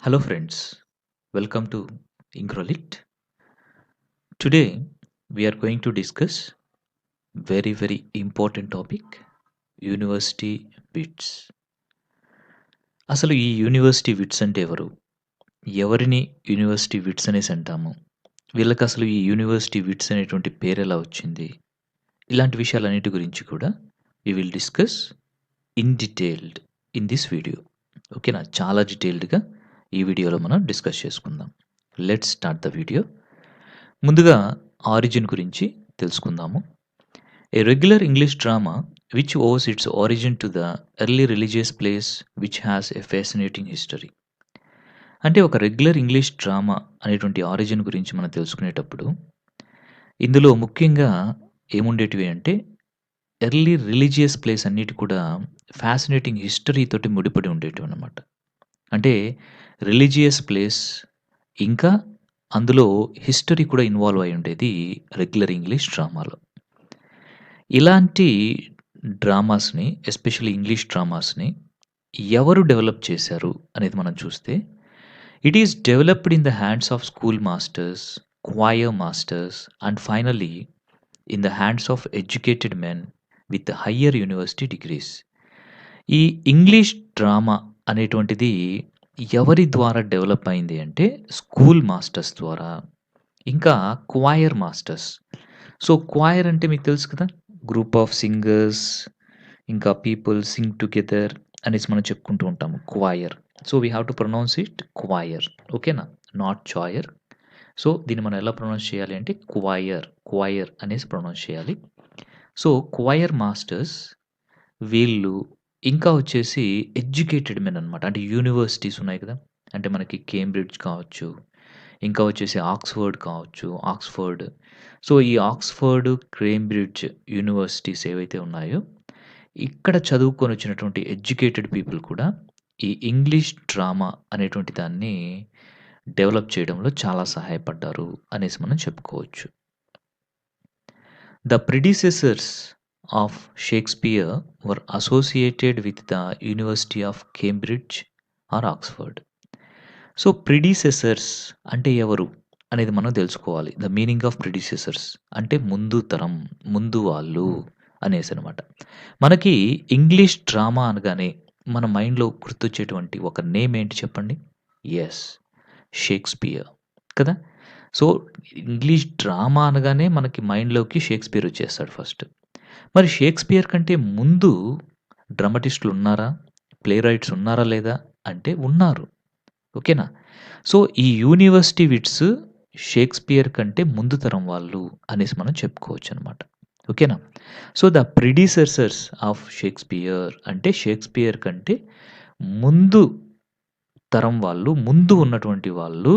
Hello friends, welcome to ENGRALIT. Today we are going to discuss very important topic university wits. అసలు ఈ university wits అంటే ఎవరు? ఎవరిని university wits అనేసి అంటాము? వీళ్ళకి అసలు ఈ యూనివర్సిటీ విట్స్ అనేటువంటి పేరు ఎలా వచ్చింది? ఇలాంటి విషయాలన్నిటి గురించి కూడా we will discuss in detailed in this video. ఓకేనా? చాలా డీటెయిల్డ్గా ఈ వీడియోలో మనం డిస్కస్ చేసుకుందాం. Let's start the video. ముందుగా ఆరిజిన్ గురించి తెలుసుకుందాము. A regular English drama which owes its origin to the early religious place which has a fascinating history. అంటే ఒక రెగ్యులర్ ఇంగ్లీష్ డ్రామా అనేటువంటి ఆరిజిన్ గురించి మనం తెలుసుకునేటప్పుడు ఇందులో ముఖ్యంగా ఏముండేటివి అంటే ఎర్లీ రిలీజియస్ ప్లేస్ అన్నిటి కూడా ఫ్యాసినేటింగ్ హిస్టరీ తోటి ముడిపడి ఉండేటివి అన్నమాట. అంటే రిలీజియస్ ప్లేస్ ఇంకా అందులో హిస్టరీ కూడా ఇన్వాల్వ్ అయి ఉండేది రెగ్యులర్ ఇంగ్లీష్ డ్రామాలో. ఇలాంటి డ్రామాస్ని ఎస్పెషల్లీ ఇంగ్లీష్ డ్రామాస్ని ఎవరు డెవలప్ చేశారు అనేది మనం చూస్తే it is developed in the hands of school masters, choir masters and finally in the hands of educated men with higher university degrees. ఈ ఇంగ్లీష్ డ్రామా అనేటువంటిది ఎవరి ద్వారా డెవలప్ అయింది అంటే స్కూల్ మాస్టర్స్ ద్వారా, ఇంకా క్వైర్ మాస్టర్స్. సో క్వైర్ అంటే మీకు తెలుసు కదా, గ్రూప్ ఆఫ్ సింగర్స్, ఇంకా పీపుల్ సింగ్ టుగెదర్ అనేసి మనం చెప్పుకుంటూ ఉంటాము choir. So we have to pronounce it choir, ఓకేనా, నాట్ చాయర్. సో దీన్ని మనం ఎలా ప్రొనౌన్స్ చేయాలి అంటే క్వైర్ అనేసి ప్రొనౌన్స్ చేయాలి. సో క్వైర్ మాస్టర్స్ వీళ్ళు ఇంకా వచ్చేసి ఎడ్యుకేటెడ్ మెన్ అనమాట. అంటే యూనివర్సిటీస్ ఉన్నాయి కదా, అంటే మనకి కేంబ్రిడ్జ్ కావచ్చు, ఇంకా వచ్చేసి ఆక్స్ఫర్డ్ కావచ్చు, ఆక్స్ఫర్డ్. సో ఈ ఆక్స్ఫర్డ్, కేంబ్రిడ్జ్ యూనివర్సిటీస్ ఏవైతే ఉన్నాయో ఇక్కడ చదువుకొని వచ్చినటువంటి ఎడ్యుకేటెడ్ పీపుల్ కూడా ఈ ఇంగ్లీష్ డ్రామా అనేటువంటి దాన్ని డెవలప్ చేయడంలో చాలా సహాయపడ్డారు అనేసి మనం చెప్పుకోవచ్చు. The predecessors of Shakespeare were associated with the University of Cambridge or Oxford. So predecessors అంటే ఎవరు అనేది మనం తెలుసుకోవాలి. ద మీనింగ్ ఆఫ్ ప్రిడిసెసర్స్ అంటే ముందు తరం, ముందు వాళ్ళు అనేసి అనమాట. మనకి ఇంగ్లీష్ డ్రామా అనగానే మన మైండ్లో గుర్తొచ్చేటువంటి ఒక నేమ్ ఏంటి చెప్పండి? ఎస్, షేక్స్పియర్ కదా. సో ఇంగ్లీష్ డ్రామా అనగానే మనకి మైండ్లోకి షేక్స్పియర్ వచ్చేస్తాడు ఫస్ట్. మరి షేక్స్పియర్ కంటే ముందు డ్రామటిస్టులు ఉన్నారా? ప్లే రైట్స్ ఉన్నారా లేదా అంటే ఉన్నారు, ఓకేనా. సో ఈ యూనివర్సిటీ విట్స్ షేక్స్పియర్ కంటే ముందు తరం వాళ్ళు అనేసి మనం చెప్పుకోవచ్చు అనమాట, ఓకేనా. సో ద ప్రిడిసెసర్స్ ఆఫ్ షేక్స్పియర్ అంటే షేక్స్పియర్ కంటే ముందు తరం వాళ్ళు, ముందు ఉన్నటువంటి వాళ్ళు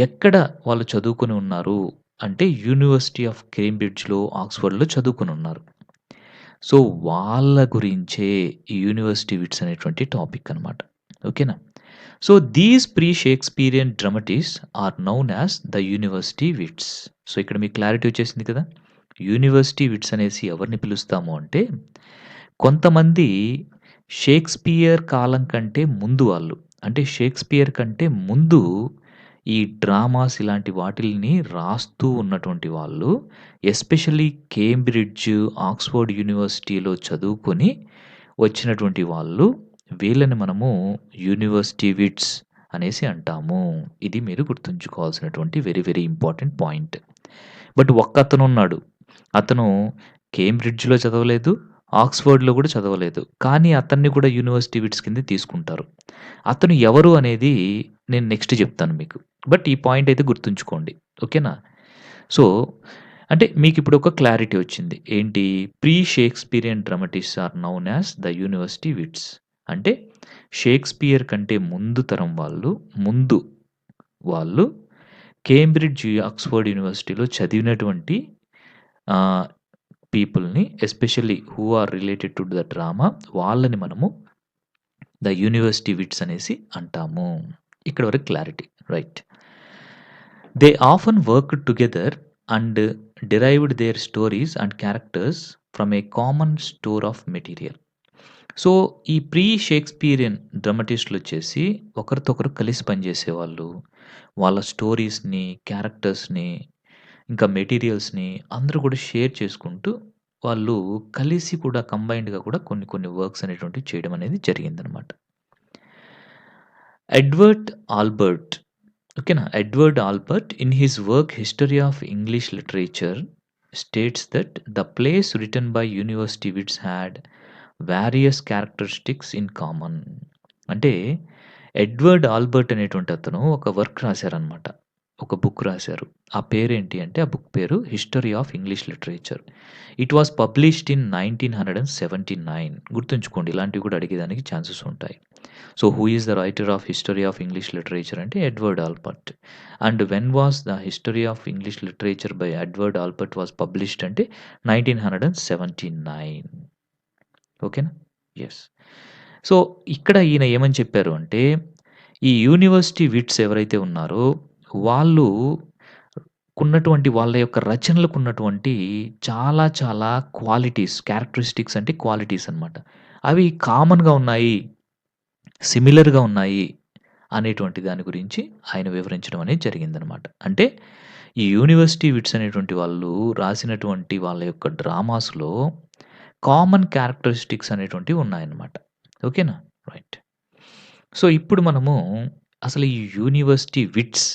ఎక్కడ వాళ్ళు చదువుకుని ఉన్నారు అంటే యూనివర్సిటీ ఆఫ్ కేంబ్రిడ్జ్లో, ఆక్స్ఫర్డ్లో చదువుకుని ఉన్నారు. సో వాళ్ళ గురించే ఈ యూనివర్సిటీ విట్స్ అనేటువంటి టాపిక్ అనమాట, ఓకేనా. So these pre Shakespearean dramatist are known as the university wits. So ఇక్కడ మీకు క్లారిటీ వచ్చేసింది కదా, యూనివర్సిటీ విట్స్ అనేసి ఎవరిని పిలుస్తాము అంటే కొంతమంది షేక్స్పియర్ కాలం కంటే ముందు వాళ్ళు, అంటే షేక్స్పియర్ కంటే ముందు ఈ డ్రామాస్ ఇలాంటి వాటిల్ని రాస్తూ ఉన్నటువంటి వాళ్ళు, ఎస్పెషల్లీ కేంబ్రిడ్జ్, ఆక్స్ఫర్డ్ యూనివర్సిటీలో చదువుకొని వచ్చినటువంటి వాళ్ళు, వీళ్ళని మనము యూనివర్సిటీ విట్స్ అనేసి అంటాము. ఇది మీరు గుర్తుంచుకోవాల్సినటువంటి వెరీ ఇంపార్టెంట్ పాయింట్. బట్ ఒక్కతను ఉన్నాడు, అతను కేంబ్రిడ్జ్లో చదవలేదు, ఆక్స్ఫర్డ్లో కూడా చదవలేదు, కానీ అతన్ని కూడా యూనివర్సిటీ విట్స్ కింద తీసుకుంటారు. అతను ఎవరు అనేది నేను నెక్స్ట్ చెప్తాను మీకు, బట్ ఈ పాయింట్ అయితే గుర్తుంచుకోండి, ఓకేనా. సో అంటే మీకు ఇప్పుడు ఒక క్లారిటీ వచ్చింది ఏంటి, pre Shakespearean dramatist are known as the university wits. అంటే షేక్స్పియర్ కంటే ముందు తరం వాళ్ళు కేంబ్రిడ్జ్, ఆక్స్ఫర్డ్ యూనివర్సిటీలో చదివినటువంటి పీపుల్ని, especially who are related to the drama, వాళ్ళని మనము ద యూనివర్సిటీ విట్స్ అనేసి అంటాము. ఇక్కడ వరకు clarity, right. They often worked together and derived their stories and characters from a common store of material. So, ఈ ప్రీ షేక్స్‌పియరియన్ డ్రామాటిస్టులొచ్చేసి ఒకరితో ఒకరు కలిసి పనిజేసేవాళ్ళు. వాళ్ళ స్టోరీస్‌ని, క్యారెక్టర్స్‌ని, ఇంకా మెటీరియల్స్‌ని అందరూ కూడా షేర్ చేసుకుంటూ వాళ్ళు కలిసి కూడా కంబైన్డ్‌గా కూడా కొన్ని కొన్ని వర్క్స్ అనేటువంటివి చేయడం అనేది జరిగిందనమాట. ఎడ్వర్డ్ ఆల్బర్ట్ ఓకేనా? Edward Albert in his work 'history of English literature' states that the plays written by university wits had various characteristics in common. అంటే ఎడ్వర్డ్ ఆల్బర్ట్ అనేటువంటి అతను ఒక వర్క్ రాశారనమాట. ఒక బుక్ రాశారు. ఆ పేరేంటి అంటే ఆ బుక్ పేరు 'history of English literature'. It was published in 1979. గుర్తుంచుకోండి ఇలాంటివి కూడా అడిగేదానికి ఛాన్సెస్ ఉంటాయి. So, who is the writer of 'history of English literature' అంటే Edward Albert. And when was the 'history of English literature' by Edward Albert was published అంటే 1979. ఓకేనా? Yes. So, ఇక్కడ ఈయన ఏమని చెప్పారు అంటే, ఈ యూనివర్సిటీ విట్స్ ఎవరైతే ఉన్నారో, వాళ్ళు కున్నటువంటి వాళ్ళ యొక్క రచనలకున్నటువంటి చాలా చాలా క్వాలిటీస్, క్యారెక్టరిస్టిక్స్ అంటే క్వాలిటీస్ అన్నమాట. అవి కామన్‌గా ఉన్నాయి, సిమిలర్‌గా ఉన్నాయి అనేటువంటి దాని గురించి ఆయన వివరించడం అనేది జరిగిందనమాట. అంటే ఈ యూనివర్సిటీ విట్స్ అనేటువంటి వాళ్ళు రాసినటువంటి వాళ్ళ యొక్క డ్రామాస్‌లో కామన్ క్యారెక్టరిస్టిక్స్ అనేటువంటివి ఉన్నాయన్నమాట. ఓకేనా? రైట్. సో, ఇప్పుడు మనము అసలు ఈ యూనివర్సిటీ విట్స్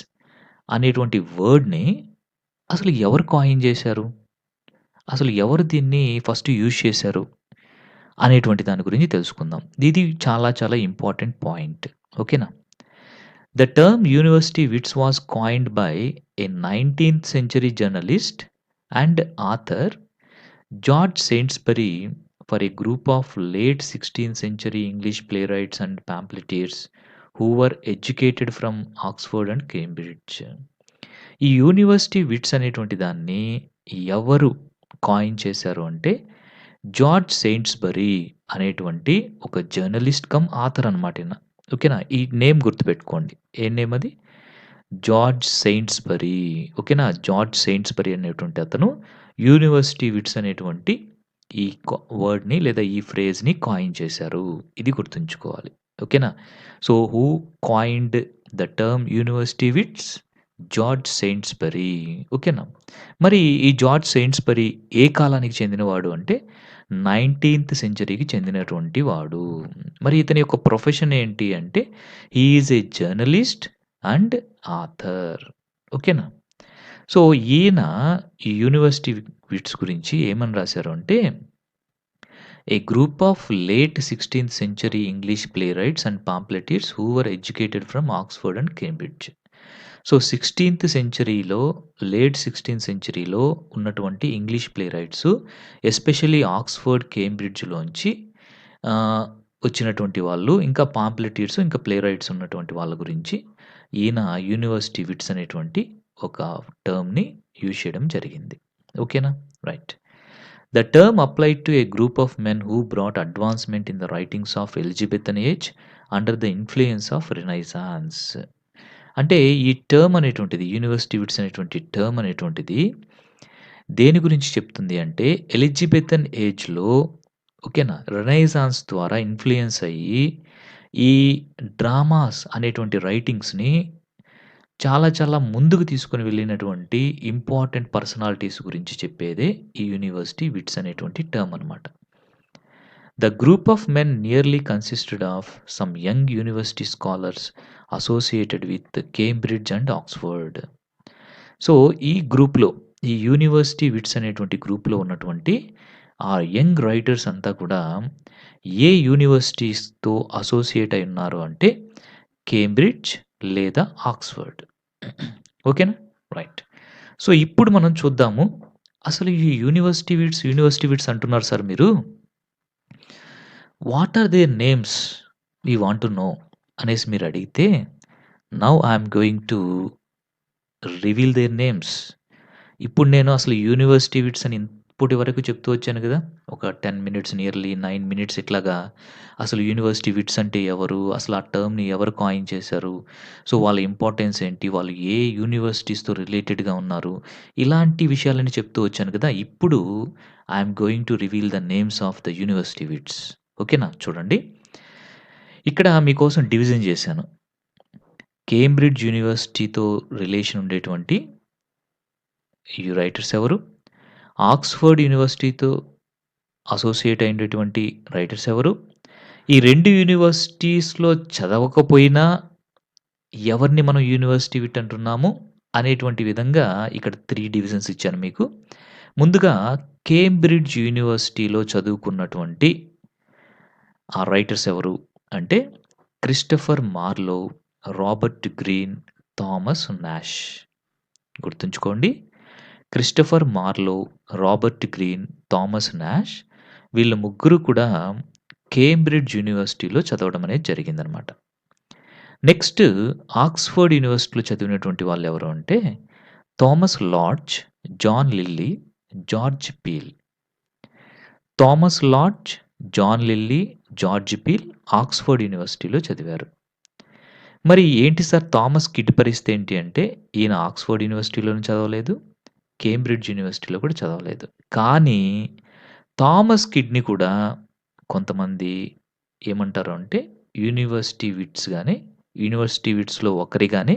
అనేటువంటి వర్డ్‌ని అసలు ఎవరు కాయిన్ జేశారు? అసలు ఎవరు దీన్ని ఫస్ట్ యూజ్ చేశారు? అనేటువంటి దాని గురించి తెలుసుకుందాం. ఇది చాలా చాలా ఇంపార్టెంట్ పాయింట్. ఓకేనా? The term university wits was coined by a 19th century journalist and author George Saintsbury for a group of late 16th century English playwrights and pamphleteers who were educated from Oxford and Cambridge. ఈ university wits అనేటువంటి దాన్ని ఎవరు coin చేశారు అంటే George సెయింట్స్‌బరీ అనేటువంటి ఒక journalist come author అనమాట ఈయన. ఓకేనా? ఈ నేమ్ గుర్తుపెట్టుకోండి. ఏ నేమ్ అది? George Saintsbury. ఓకేనా? జార్జ్ సెయింట్స్‌బరీ అనేటువంటి అతను యూనివర్సిటీ విట్స్ అనేటువంటి ఈ వర్డ్‌ని లేదా ఈ ఫ్రేజ్‌ని కాయిన్ చేశారు. ఇది గుర్తుంచుకోవాలి. ఓకేనా? So, who coined the term university wits? George Saintsbury. ఓకేనా? మరి ఈ జార్జ్ సెయింట్స్‌బరీ ఏ కాలానికి చెందినవాడు అంటే 19థ్ సెంచరీకి చెందినటువంటి వాడు. మరి ఇతని యొక్క ప్రొఫెషన్ ఏంటి అంటే he is a journalist and author. ఓకేనా? సో, ఈయన ఈ యూనివర్సిటీ విట్స్ గురించి ఏమని రాశారు అంటే ఏ గ్రూప్ ఆఫ్ లేట్ 16థ్ century English playwrights and pamphleteers who were educated from Oxford and Cambridge. So, 16థ్ సెంచరీలో లేట్ 16థ్ సెంచరీలో ఉన్నటువంటి ఇంగ్లీష్ ప్లేరైట్స్ ఎస్పెషల్లీ ఆక్స్‌ఫర్డ్, కేంబ్రిడ్జ్‌లోంచి ఆహ్, వచ్చినటువంటి వాళ్ళు ఇంకా పాంప్లెటీర్స్ ఇంకా ప్లేరైట్స్ ఉన్నటువంటి వాళ్ళ గురించి ఈయన యూనివర్సిటీ విట్స్ అనేటువంటి ఒక టర్మ్‌ని యూజ్ చేయడం జరిగింది. ఓకేనా? Right. The term applied to a group of men who brought advancement in the writings of Elizabethan age under the influence of Renaissance. అంటే ఈ టర్మ్ అనేటువంటిది యూనివర్సిటీ విట్స్ అనేటువంటి టర్మ్ అనేటువంటిది దేని గురించి చెప్తుంది అంటే ఎలిజబెథన్ ఏజ్‌లో ఓకేనా? రెనైసాన్స్ ద్వారా ఇన్‌ఫ్లూయన్స్ అయ్యి ఈ డ్రామాస్ అనేటువంటి రైటింగ్స్‌ని చాలా చాలా ముందుకు తీసుకొని వెళ్ళినటువంటి ఇంపార్టెంట్ పర్సనాలిటీస్ గురించి చెప్పేదే ఈ యూనివర్సిటీ విట్స్ అనేటువంటి టర్మ్ అనమాట. The group of men nearly consisted of some young university scholars associated with Cambridge and Oxford. So, ఈ గ్రూప్‌లో ఈ యూనివర్సిటీ విట్స్ అనేటువంటి గ్రూప్‌లో ఉన్నటువంటి ఆ యంగ్ రైటర్స్ అంతా కూడా ఏ యూనివర్సిటీస్‌తో అసోసియేట్ అయి ఉన్నారు అంటే కేంబ్రిడ్జ్ లేదా ఆక్స్‌ఫర్డ్. ఓకేనా? రైట్. సో, ఇప్పుడు మనం చూద్దాము. అసలు ఈ యూనివర్సిటీ విట్స్ అంటున్నారు సార్ మీరు. What are their names? We want to know అనేసి మీరు అడిగితే now I am going to reveal their names. ఇప్పుడు నేను అసలు యూనివర్సిటీ విట్స్ అని ఇప్పటి వరకు చెప్తూ వచ్చాను కదా! ఒక 10 మినిట్స్ నియర్లీ 9 మినిట్స్ ఇట్లాగా అసలు యూనివర్సిటీ విట్స్ అంటే ఎవరు? అసలు ఆ టర్మ్‌ని ఎవరు కాయిన్ చేశారు? సో, వాళ్ళ ఇంపార్టెన్స్ ఏంటి? వాళ్ళు ఏ యూనివర్సిటీస్‌తో రిలేటెడ్‌గా ఉన్నారు? ఇలాంటి విషయాలన్నీ చెప్తూ వచ్చాను కదా! ఇప్పుడు I am going to reveal the names of the university wits. ఓకేనా? చూడండి. ఇక్కడ మీకోసం డివిజన్ చేశాను. కేంబ్రిడ్జ్ యూనివర్సిటీతో రిలేషన్ ఉండేటువంటి ఈ రైటర్స్ ఎవరు? ఆక్స్‌ఫర్డ్ యూనివర్సిటీతో అసోసియేట్ అయినటువంటి రైటర్స్ ఎవరు? ఈ 2 యూనివర్సిటీస్‌లో చదవకపోయినా ఎవరిని మనం యూనివర్సిటీ విట్ అంటున్నాము అనేటువంటి విధంగా ఇక్కడ 3 డివిజన్స్ ఇచ్చాను మీకు. ముందుగా కేంబ్రిడ్జ్ యూనివర్సిటీలో చదువుకున్నటువంటి ఆ రైటర్స్ ఎవరు అంటే Christopher Marlowe, Robert Greene, Thomas Nashe. గుర్తుంచుకోండి. Christopher Marlowe, Robert Greene, Thomas Nashe వీళ్ళు ముగ్గురు కూడా కేంబ్రిడ్జ్ యూనివర్సిటీలో చదవడం అనేది జరిగిందనమాట. నెక్స్ట్ ఆక్స్‌ఫర్డ్ యూనివర్సిటీలో చదివినటువంటి వాళ్ళెవరు అంటే Thomas Lodge, John Lyly, George Peele. Thomas Lodge, John Lyly, George Peele Oxford యూనివర్సిటీలో చదివారు. మరి ఏంటి సార్ థామస్ కిడ్ పరిస్థితి ఏంటి అంటే ఈయన ఆక్స్‌ఫర్డ్ యూనివర్సిటీలోను చదవలేదు, కేంబ్రిడ్జ్ యూనివర్సిటీలో కూడా చదవలేదు. కానీ థామస్ కిడ్‌ని కూడా కొంతమంది ఏమంటారు అంటే యూనివర్సిటీ విట్స్ గాని, యూనివర్సిటీ విట్స్‌లో ఒకరిగానే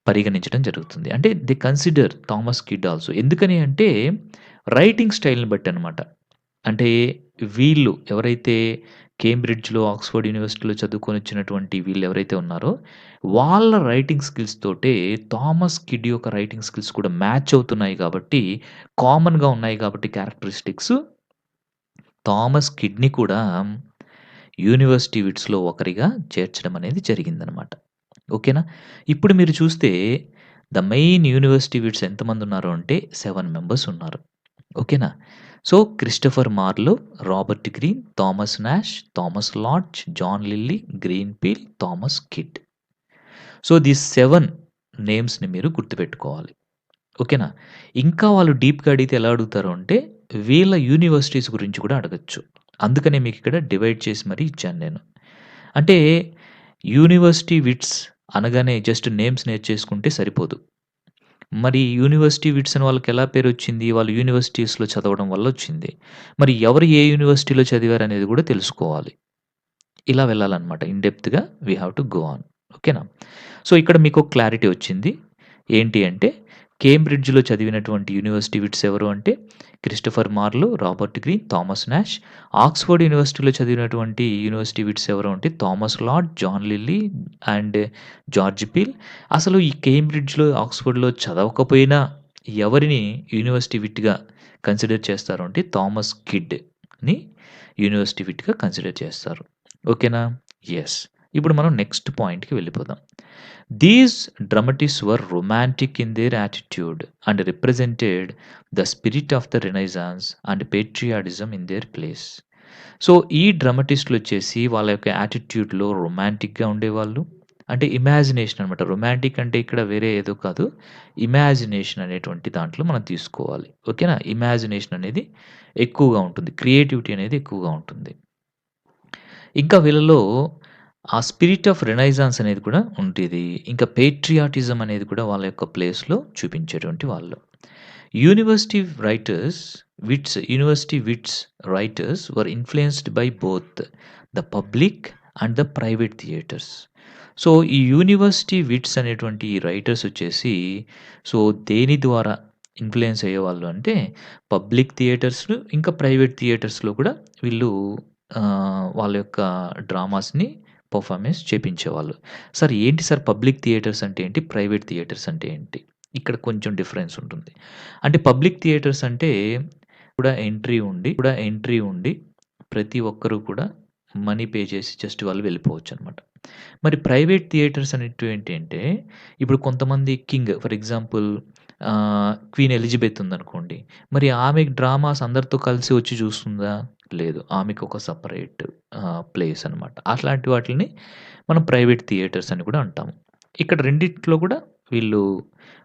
పరిగణించడం జరుగుతుంది. అంటే they consider Thomas kid also. ఎందుకని అంటే రైటింగ్ స్టైల్‌ని బట్టి అనమాట. అంటే వీళ్ళు ఎవరైతే కేంబ్రిడ్జ్‌లో, ఆక్స్‌ఫర్డ్ యూనివర్సిటీలో చదువుకొనొచ్చినటువంటి వీళ్ళెవరైతే ఉన్నారో, వాళ్ళ రైటింగ్ స్కిల్స్ తోటే థామస్ కిడ్ యొక్క రైటింగ్ స్కిల్స్ కూడా మ్యాచ్ అవుతున్నాయి కాబట్టి, కామన్‌గా ఉన్నాయి కాబట్టి క్యారెక్టరిస్టిక్స్ థామస్ కిడ్‌ని కూడా యూనివర్సిటీ విట్స్‌లో ఒకరిగా చేర్చడం అనేది జరిగిందనమాట. ఓకేనా? ఇప్పుడు మీరు చూస్తే ద మెయిన్ యూనివర్సిటీ విట్స్ ఎంతమందున్నారు అంటే 7 మెంబర్స్ ఉన్నారు. ఓకేనా? So, Christopher Marlowe, Robert Greene, Thomas Nashe, Thomas Lodge, John Lyly, Greene Peele, Thomas Kyd. So, these 7 నేమ్స్‌ని మీరు గుర్తుపెట్టుకోవాలి. ఓకేనా? ఇంకా వాళ్ళు డీప్‌గా అడిగితే ఎలా అడుగుతారు అంటే, వీళ్ళ యూనివర్సిటీస్ గురించి కూడా అడగొచ్చు. అందుకనే మీకిక్కడ డివైడ్ చేసి మరీ ఇచ్చాను నేను. అంటే యూనివర్సిటీ విట్స్ అనగానే జస్ట్ నేమ్స్ నేర్చేసుకుంటే సరిపోదు. మరి యూనివర్సిటీ విట్స్ అని వాళ్ళకెలా పేరొచ్చింది? వాళ్ళు యూనివర్సిటీస్‌లో చదవడం వల్లొచ్చింది. మరి ఎవరు ఏ యూనివర్సిటీలో చదివారనేది కూడా తెలుసుకోవాలి. ఇలా వెళ్ళాలనమాట. ఇన్ డెప్త్‌గా we have to go on. ఓకేనా? సో, ఇక్కడ మీకు క్లారిటీ వచ్చింది. ఏంటి అంటే కేంబ్రిడ్జ్‌లో చదివినటువంటి యూనివర్సిటీ విట్స్ ఎవరు అంటే Christopher Marlowe, Robert Greene, Thomas Nashe. Oxford యూనివర్సిటీలో చదివినటువంటి యూనివర్సిటీ విట్స్ ఎవరు అంటే Thomas Lodge, John Lyly and George Peele. అసలు ఈ కేంబ్రిడ్జ్‌లో, ఆక్స్‌ఫర్డ్‌లో చదవకపోయినా ఎవరిని యూనివర్సిటీ విట్‌గా కన్సిడర్ చేస్తారు అంటే థామస్ కిడ్‌ని యూనివర్సిటీ విట్‌గా కన్సిడర్ చేస్తారు. ఓకేనా? యెస్. ఇప్పుడు మనం నెక్స్ట్ పాయింట్‌కి వెళ్ళిపోదాం. These dramatists were romantic in their attitude and represented the spirit of the Renaissance and patriotism in their place. So, ఈ డ్రామటిస్టులొచ్చేసి వాళ్ళ యొక్క యాటిట్యూడ్‌లో రొమాంటిక్‌గా ఉండేవాళ్ళు. అంటే ఇమాజినేషన్ అనమాట. రొమాంటిక్ అంటే ఇక్కడ వేరే ఏదో కాదు. ఇమాజినేషన్ అనేటువంటి దాంట్లో మనం తీసుకోవాలి. ఓకేనా? ఇమాజినేషన్ అనేది ఎక్కువగా ఉంటుంది. క్రియేటివిటీ అనేది ఎక్కువగా ఉంటుంది. ఇంకా వీళ్ళలో ఆ స్పిరిట్ ఆఫ్ రెనైజాన్స్ అనేది కూడా ఉండేది. ఇంకా పేట్రియాటిజం అనేది కూడా వాళ్ళ యొక్క ప్లేస్‌లో చూపించేటువంటి వాళ్ళు. University writers university wits writers were influenced by both the public and the private theatres. So, ఈ యూనివర్సిటీ విట్స్ అనేటువంటి ఈ రైటర్స్ వచ్చేసి సో, దేని ద్వారా ఇన్‌ఫ్లూయెన్స్ అయ్యేవాళ్ళు అంటే పబ్లిక్ థియేటర్స్ ఇంకా ప్రైవేట్ థియేటర్స్‌లో కూడా వీళ్ళు వాళ్ళ యొక్క డ్రామాస్‌ని పెర్ఫార్మెన్స్ చేపించేవాళ్ళు. సార్ ఏంటి సార్ పబ్లిక్ థియేటర్స్ అంటే ఏంటి? ప్రైవేట్ థియేటర్స్ అంటే ఏంటి? ఇక్కడ కొంచెం డిఫరెన్స్ ఉంటుంది. అంటే పబ్లిక్ థియేటర్స్ అంటే ఎంట్రీ ఉండి ప్రతి ఒక్కరు కూడా మనీ పే చేసి జస్ట్ వాళ్ళు వెళ్ళిపోవచ్చనమాట. మరి ప్రైవేట్ థియేటర్స్ అనేటివేంటంటే ఇప్పుడు కొంతమంది ఫర్ ఎగ్జాంపుల్ క్వీన్ ఎలిజబెత్ ఉందనుకోండి. మరి ఆమె డ్రామాస్ అందరితో కలిసి వచ్చి చూస్తుందా? లేదు. ఆమెకొక సెపరేట్ ప్లేస్ అనమాట. అట్లాంటి వాటిల్ని మనం ప్రైవేట్ థియేటర్స్ అని కూడా అంటాము. ఇక్కడ రెండిట్లో కూడా వీళ్ళు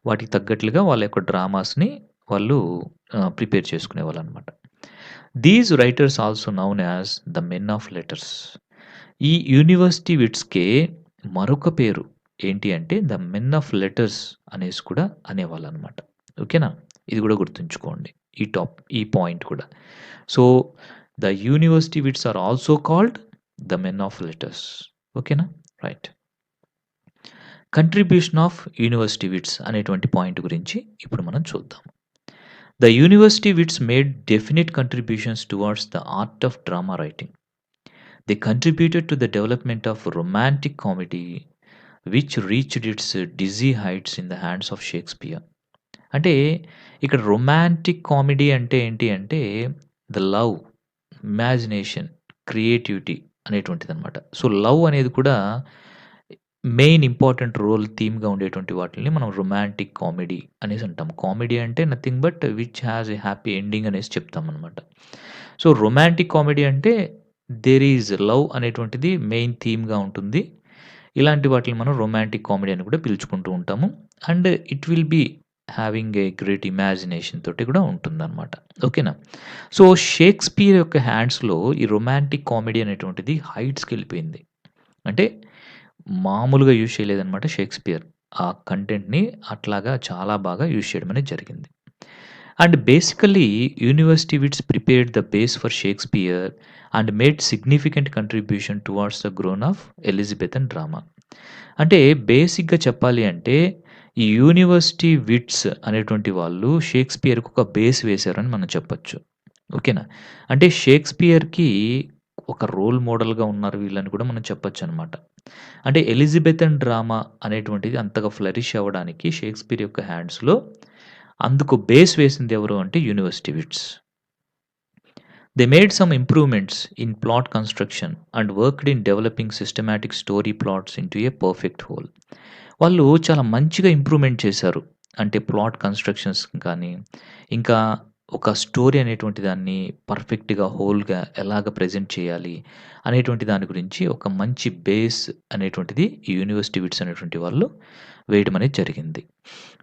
వాటికి తగ్గట్లుగా వాళ్ళ యొక్క డ్రామాస్‌ని వాళ్ళు ప్రిపేర్ చేసుకునేవాళ్ళనమాట. These writers also known as the men of letters. ఈ యూనివర్సిటీ విట్స్‌కే మరొక పేరు ఏంటి అంటే ద మెన్ ఆఫ్ లెటర్స్ అనేసి కూడా అనేవాళ్ళనమాట. ఓకేనా? ఇది కూడా గుర్తుంచుకోండి. ఈ పాయింట్ కూడా. So, The university wits are also called the men of letters. ఓకేనా? Right. Contribution of university wits అనేటువంటి పాయింట్ గురించి ఇప్పుడు మనం చూద్దాం. The university wits made definite contributions towards the art of drama writing. They contributed to the development of romantic comedy, which reached its dizzy heights in the hands of Shakespeare. అంటే ఇక్కడ romantic comedy అంటే ఏంటి అంటే the love, imagination, creativity అనేటువంటిదనమాట. So, love అనేది కూడా main important role థీమ్‌గా ఉండేటువంటి వాటిల్ని మనం రొమాంటిక్ కామెడీ అనేసి అంటాం. కామెడీ అంటే nothing but which has a happy ending అనేసి చెప్తామనమాట. సో, రొమాంటిక్ కామెడీ అంటే దేర్ ఈజ్ లవ్ అనేటువంటిది మెయిన్ థీమ్‌గా ఉంటుంది. ఇలాంటి వాటిని మనం రొమాంటిక్ కామెడీ అని కూడా పిలుచుకుంటూ ఉంటాము. And it will be having a great imagination తోటి కూడా ఉంటుందనమాట. ఓకేనా? సో, షేక్స్‌పియర్ యొక్క హ్యాండ్స్‌లో ఈ రొమాంటిక్ కామెడీ అనేటువంటిది హైట్స్‌కెళ్ళిపోయింది. అంటే మామూలుగా యూజ్ చేయలేదనమాట షేక్స్‌పియర్. ఆ కంటెంట్‌ని అట్లాగా చాలా బాగా యూజ్ చేయడం అనేది జరిగింది. And basically university wits prepared the base for Shakespeare and made significant contribution towards the grown of Elizabethan drama. అంటే బేసిక్‌గా చెప్పాలి అంటే ఈ యూనివర్సిటీ విట్స్ అనేటువంటి వాళ్ళు షేక్స్‌పియర్‌కి ఒక బేస్ వేశారని మనం చెప్పొచ్చు. ఓకేనా? అంటే షేక్స్‌పియర్‌కి ఒక రోల్ మోడల్‌గా ఉన్నారు వీళ్ళని కూడా మనం చెప్పొచ్చనమాట. అంటే ఎలిజబెథన్ డ్రామా అనేటువంటిది అంతగా ఫ్లరిష్ అవ్వడానికి షేక్స్‌పియర్ యొక్క హ్యాండ్స్‌లో అందుకు బేస్ వేసింది ఎవరు అంటే university wits. They made some improvements in plot construction and worked in developing systematic story plots into a perfect whole. వాళ్ళు చాలా మంచిగా ఇంప్రూవ్‌మెంట్ చేశారు. అంటే ప్లాట్ కన్‌స్ట్రక్షన్స్ కానీ, ఇంకా ఒక స్టోరీ అనేటువంటి దాన్ని పర్ఫెక్ట్‌గా, హోల్‌గా ఎలాగ ప్రెజెంట్ చేయాలి అనేటువంటి దాని గురించి ఒక మంచి బేస్ అనేటువంటిది ఈ యూనివర్సిటీ విట్స్ అనేటువంటి వాళ్ళు వేయడం అనేది జరిగింది.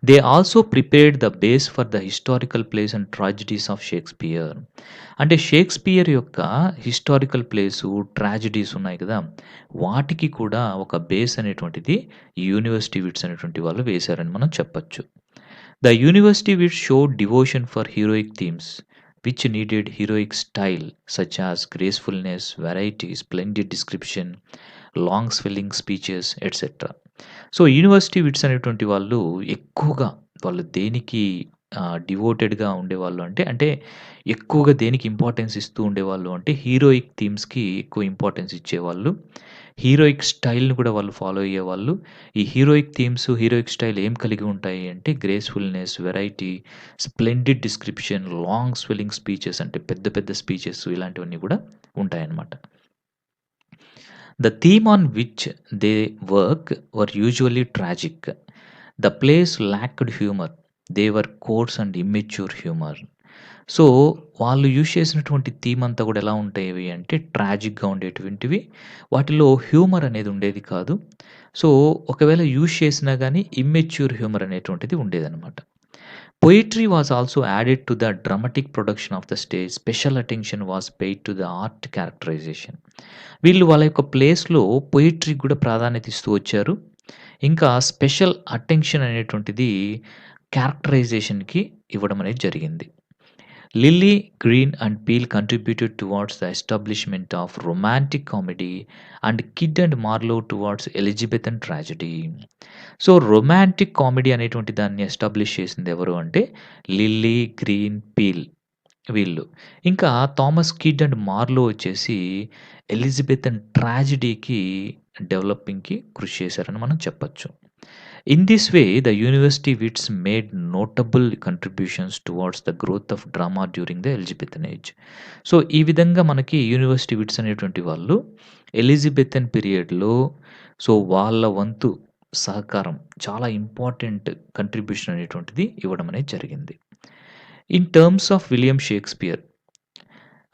They also prepared the base for the historical plays and tragedies of Shakespeare. అంటే షేక్స్‌పియర్ యొక్క హిస్టారికల్ ప్లేసు, ట్రాజెడీస్ ఉన్నాయి కదా! వాటికి కూడా ఒక బేస్ అనేటువంటిది ఈ యూనివర్సిటీ విట్స్ అనేటువంటి వాళ్ళు వేశారని మనం చెప్పొచ్చు. The university wits showed devotion for heroic themes which needed heroic style such as gracefulness, variety, splendid description, long swelling speeches, etc. So, university wits అనేటువంటి వాళ్ళు ఎక్కువగా వాళ్ళు దేనికి డివోటెడ్‌గా ఉండేవాళ్ళు అంటే, ఎక్కువగా దేనికి ఇంపార్టెన్స్ ఇస్తూ ఉండేవాళ్ళు అంటే హీరోయిక్ థీమ్స్‌కి ఎక్కువ ఇంపార్టెన్స్ ఇచ్చేవాళ్ళు. హీరోయిక్ స్టైల్‌ని కూడా వాళ్ళు ఫాలో అయ్యేవాళ్ళు. ఈ హీరోయిక్ థీమ్స్, హీరోయిక్ స్టైల్ ఏం కలిగి ఉంటాయి అంటే gracefulness, variety, splendid description, long swelling speeches అంటే పెద్ద పెద్ద స్పీచెస్ ఇలాంటివన్నీ కూడా ఉంటాయన్నమాట. The theme on which they work were usually tragic. The plays lacked humor. They were coarse and immature humor. So, వాళ్ళు యూజ్ చేసినటువంటి థీమ్ అంతా కూడా ఎలా ఉంటాయి అంటే ట్రాజిక్‌గా ఉండేటువంటివి. వాటిలో హ్యూమర్ అనేది ఉండేది కాదు. సో, ఒకవేళ యూజ్ చేసినా గానీ ఇమ్మెచ్యూర్ హ్యూమర్ అనేటువంటిది ఉండేదనమాట. Poetry was also added to the dramatic production of the stage. Special attention was paid to the art characterization. వీళ్ళు వాళ్ళ యొక్క ప్లేస్‌లో పొయెట్రీకి కూడా ప్రాధాన్యత ఇస్తూ వచ్చారు. ఇంకా స్పెషల్ అటెన్షన్ అనేటువంటిది క్యారెక్టరైజేషన్‌కి ఇవ్వడం అనేది జరిగింది. Lyly, Greene and Peele contributed towards the establishment of romantic comedy and Kyd and Marlowe towards Elizabethan tragedy. So, romantic comedy అనేటువంటి దాన్ని ఎస్టాబ్లిష్ చేసింది ఎవరు అంటే లిల్లీ, గ్రీన్, పీల్ వీళ్ళు. ఇంకా థామస్ కిడ్ అండ్ మార్లో వచ్చేసి ఎలిజబెథన్ ట్రాజెడీకి డెవలపింగ్‌కి కృషి చేశారని మనం చెప్పొచ్చు. In this way, the university wits made notable contributions towards the growth of drama during the Elizabethan age. So, ఈ విధంగా మనకి యూనివర్సిటీ విట్స్ అనేటువంటి వాళ్ళు ఎలిజబెథన్ పీరియడ్‌లో సో, వాళ్ళ వంతు సహకారం చాలా ఇంపార్టెంట్ కంట్రిబ్యూషన్ అనేటువంటిది ఇవ్వడం అనేది జరిగింది. In terms of William Shakespeare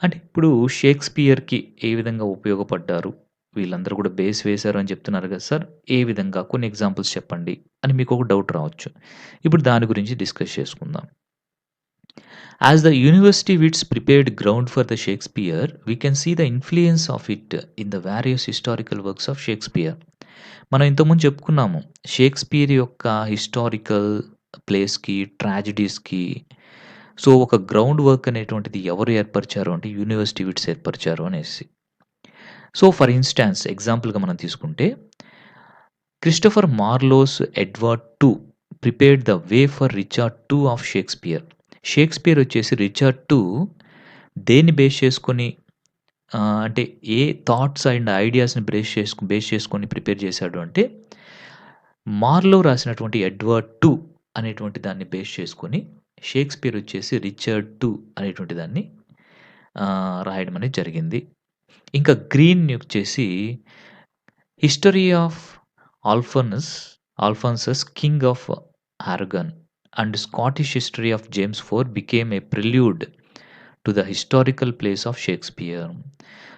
అంటే ఇప్పుడు షేక్స్‌పియర్‌కి ఏ విధంగా ఉపయోగపడ్డారు? వీళ్ళందరూ కూడా బేస్ వేశారు అని చెప్తున్నారు కదా సార్! ఏ విధంగా? కొన్ని ఎగ్జాంపుల్స్ చెప్పండి అని మీకు ఒక డౌట్ రావచ్చు. ఇప్పుడు దాని గురించి డిస్కస్ చేసుకుందాం. As the university wits prepared ground for the Shakespeare, we can see the influence of it in the various historical works of Shakespeare. మనం ఇంతకుముందు చెప్పుకున్నాము. షేక్స్‌పియర్ యొక్క హిస్టారికల్ ప్లేస్‌కి, ట్రాజెడీస్‌కి సో, ఒక గ్రౌండ్ వర్క్ అనేటువంటిది ఎవరు ఏర్పరిచారు అంటే యూనివర్సిటీ విట్స్ ఏర్పరిచారు అనేసి. సో, ఫర్ ఇన్‌స్టాన్స్ ఎగ్జాంపుల్‌గా మనం తీసుకుంటే Christopher Marlowe's Edward two prepared the way for Richard two of Shakespeare. Shakespeare వచ్చేసి రిచర్డ్ టూ దేన్ని బేస్ చేసుకొని అంటే ఏ థాట్స్ అండ్ ఐడియాస్‌ని బేస్ చేసుకొని ప్రిపేర్ చేశాడు అంటే, మార్లో రాసినటువంటి ఎడ్వర్డ్ టూ అనేటువంటి దాన్ని బేస్ చేసుకొని షేక్స్పియర్ వచ్చేసి రిచర్డ్ టూ అనేటువంటి దాన్ని రాయడం అనేది జరిగింది. ఇంకా గ్రీన్ వచ్చేసి history of Alphonsus king of Aragon and Scottish history of James four became a prelude to the historical plays of Shakespeare.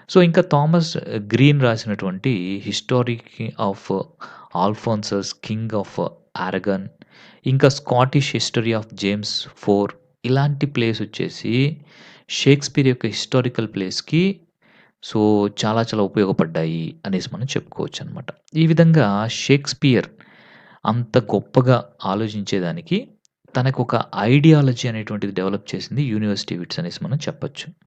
So, ఇంకా థామస్ గ్రీన్ రాసినటువంటి history of Alphonsus king of Aragon, ఇంకా Scottish history of James four ఇలాంటి plays వచ్చేసి Shakespeare యొక్క historical ప్లేస్‌కి so, చాలా చాలా ఉపయోగపడ్డాయి అనేసి మనం చెప్పుకోవచ్చనమాట. ఈ విధంగా షేక్స్పియర్ అంత గొప్పగా ఆలోచించేదానికి తనకొక ఐడియాలజీ అనేటువంటిది డెవలప్ చేసింది యూనివర్సిటీ విట్స్ అనేసి మనం చెప్పొచ్చు.